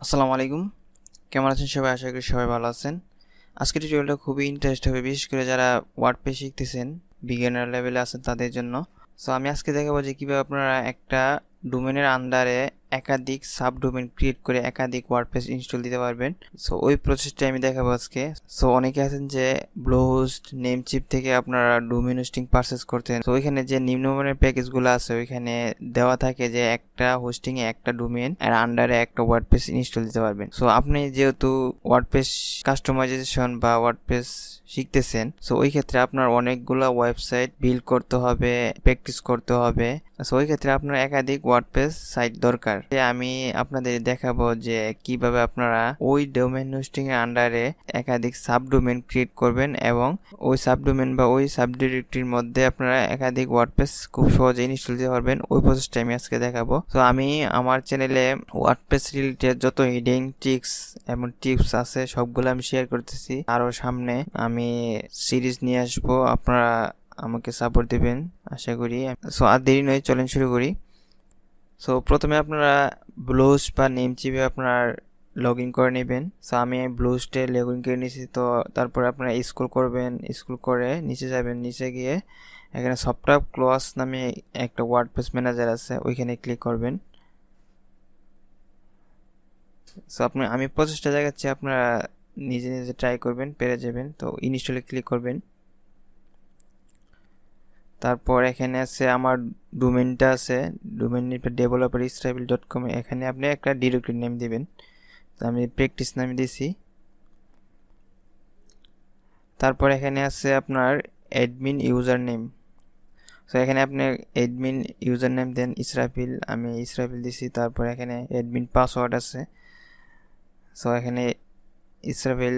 আসসালামু আলাইকুম। কেমন আছেন সবাই? আশা করি সবাই ভালো আছেন। আজকের টিউটোরিয়ালটা খুবই ইন্টারেস্ট হবে, বিশেষ করে যারা ওয়ার্ডপ্রেস শিখতেছেন, বিগিনার লেভেলে আছেন তাদের জন্য। সো আমি আজকে দেখাবো যে কিভাবে আপনারা একটা ডোমেনের আন্ডারে একাধিক সাবডোমেন ক্রিয়েট করে একাধিক ওয়ার্ডপ্রেস ইনস্টল দিতে পারবেন। সো ওই প্রসেসটা আমি দেখাবো আজকে। সো অনেকে আছেন যে ব্লোহোস্ট নেমচিপ থেকে আপনারা ডোমেন হোস্টিং পারচেজ করতেন। তো ওইখানে যে নিম্নমানের প্যাকেজগুলো আছে ওইখানে দেওয়া থাকে যে একটা হোস্টিং এ একটা ডোমেন আর আন্ডারে একটা ওয়ার্ডপ্রেস ইনস্টল দিতে পারবেন। সো আপনি যেহেতু ওয়ার্ডপ্রেস কাস্টমাইজেশন বা ওয়ার্ডপ্রেস শিখতেছেন, সো ওই ক্ষেত্রে আপনার অনেকগুলো ওয়েবসাইট বিল্ড করতে হবে, প্র্যাকটিস করতে হবে। সো ওই ক্ষেত্রে আপনার একাধিক ওয়ার্ডপ্রেস সাইট দরকার। আমি আপনাদের দেখাবো যে কিভাবে আপনারা ওই ডোমেন হোস্টিং এর আন্ডারে একাধিক সাবডোমেন ক্রিয়েট করবেন এবং ওই সাবডোমেন বা ওই সাবডিরেক্টরির মধ্যে আপনারা একাধিক ওয়ার্ডপ্রেস খুব সহজে ইনস্টল দিতে পারবেন। ওই প্রসেসটা আমি আজকে দেখাবো। তো আমি আমার চ্যানেলে ওয়ার্ডপ্রেস রিলেটেড যত হিডিং ট্রিক্স এবং টিপস আছে সবগুলো আমি শেয়ার করতেছি। আরো সামনে আমি সিরিজ নিয়ে আসবো, আপনারা আমাকে সাপোর্ট দিবেন আশা করি। সো আর দেরি নয়, চলেন শুরু করি। সো প্রথমে আপনারা ব্লোহোস্ট বা নেমচিপে আপনার লগ ইন করে নেবেন। সো আমি ব্লোহোস্টে লগ ইন করে নিয়েছি। তো তারপরে আপনারা স্ক্রল করবেন, স্ক্রল করে নিচে যাবেন, নিচে গিয়ে এখানে সফটওয়্যার ক্লোজ নামে একটা ওয়ার্ডপ্রেস ম্যানেজার আছে, ওইখানে ক্লিক করবেন। সো আমি প্রসেসটা দেখাচ্ছি, আপনারা নিজে নিজে ট্রাই করবেন, পেরে যাবেন। তো ইনস্টলে ক্লিক করবেন। তারপর এখানে আছে আমার ডোমেনটা আছে, ডোমেন ডেভেলপার israfil.com। এখানে আপনি একটা ডিরেক্টরি নেম দিবেন। তো আমি প্র্যাকটিস নাম দিয়েছি। তারপর এখানে আছে আপনার অ্যাডমিন ইউজার নেম। সো এখানে আপনি অ্যাডমিন ইউজার নেম দেন ইসরাফিল, আমি ইসরাফিল দিছি। তারপর এখানে অ্যাডমিন পাসওয়ার্ড আছে। সো এখানে ইসরাফিল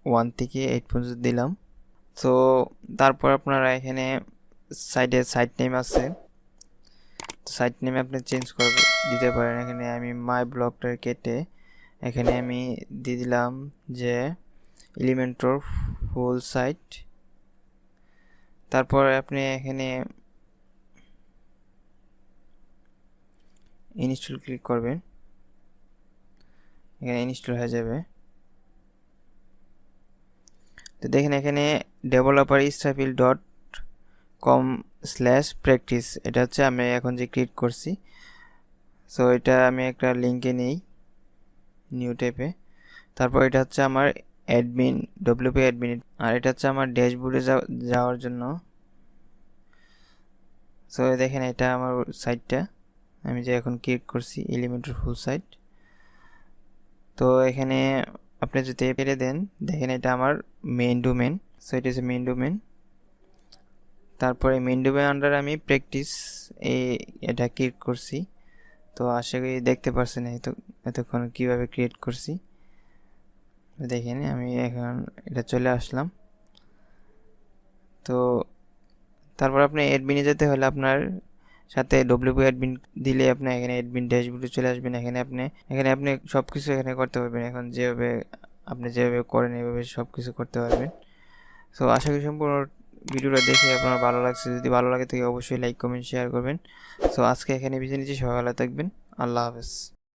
1 থেকে 8 পর্যন্ত দিলাম। সো তারপর আপনারা এখানে সাইডে সাইট নেম আছে, সাইট নেমে আপনি চেঞ্জ করে দিতে পারেন। এখানে আমি মাই ব্লগটা কেটে এখানে আমি দিয়ে দিলাম যে এলিমেন্টর ফুল সাইট। তারপর আপনি এখানে ইনস্টল ক্লিক করবেন, এখানে ইনস্টল হয়ে যাবে। তো দেখেন এখানে ডেভেলপার israfil.com/practice এটা হচ্ছে আমি এখন যে ক্রিয়েট করছি। সো এটা আমি একটা লিঙ্কে নেই, নিউ ট্যাবে। তারপর এটা হচ্ছে আমার অ্যাডমিন, ডব্লিউপি অ্যাডমিন, আর এটা হচ্ছে আমার ড্যাশবোর্ডে যাওয়ার জন্য। সো দেখেন এটা আমার সাইটটা আমি যে এখন ক্রিয়েট করছি, এলিমেন্টর ফুল সাইট। তো এখানে আপনি যদি পেরে দেন, দেখেন এটা আমার মেইন ডোমেন। সো এটা হচ্ছে মেইন ডোমেন। তারপরে মেইন ডোমেন আন্ডার আমি প্র্যাকটিস এটা ক্রিয়েট করছি। তো আশা করি দেখতে পারছেন এতক্ষণ কিভাবে ক্রিয়েট করছি। দেখেন আমি এখন এটা চলে আসলাম। তো তারপর আপনি অ্যাডমিনে যেতে হলে আপনার সাথে ডব্লিউপি অ্যাডমিন দিলে আপনি এখানে অ্যাডমিন ড্যাশবোর্ডে চলে আসবেন। এখানে আপনি সব কিছু এখানে করতে পারবেন। এখন আপনি যেভাবে করেন এভাবে সব কিছু করতে পারবেন। সো আশা করি সম্পূর্ণ ভিডিওটা দেখে আপনার ভালো লাগছে। যদি ভালো লাগে তাহলে অবশ্যই লাইক কমেন্ট শেয়ার করবেন। সো আজকে এখানে বিদায় নিচ্ছি, সবাই ভালো থাকবেন। আল্লাহ হাফেজ।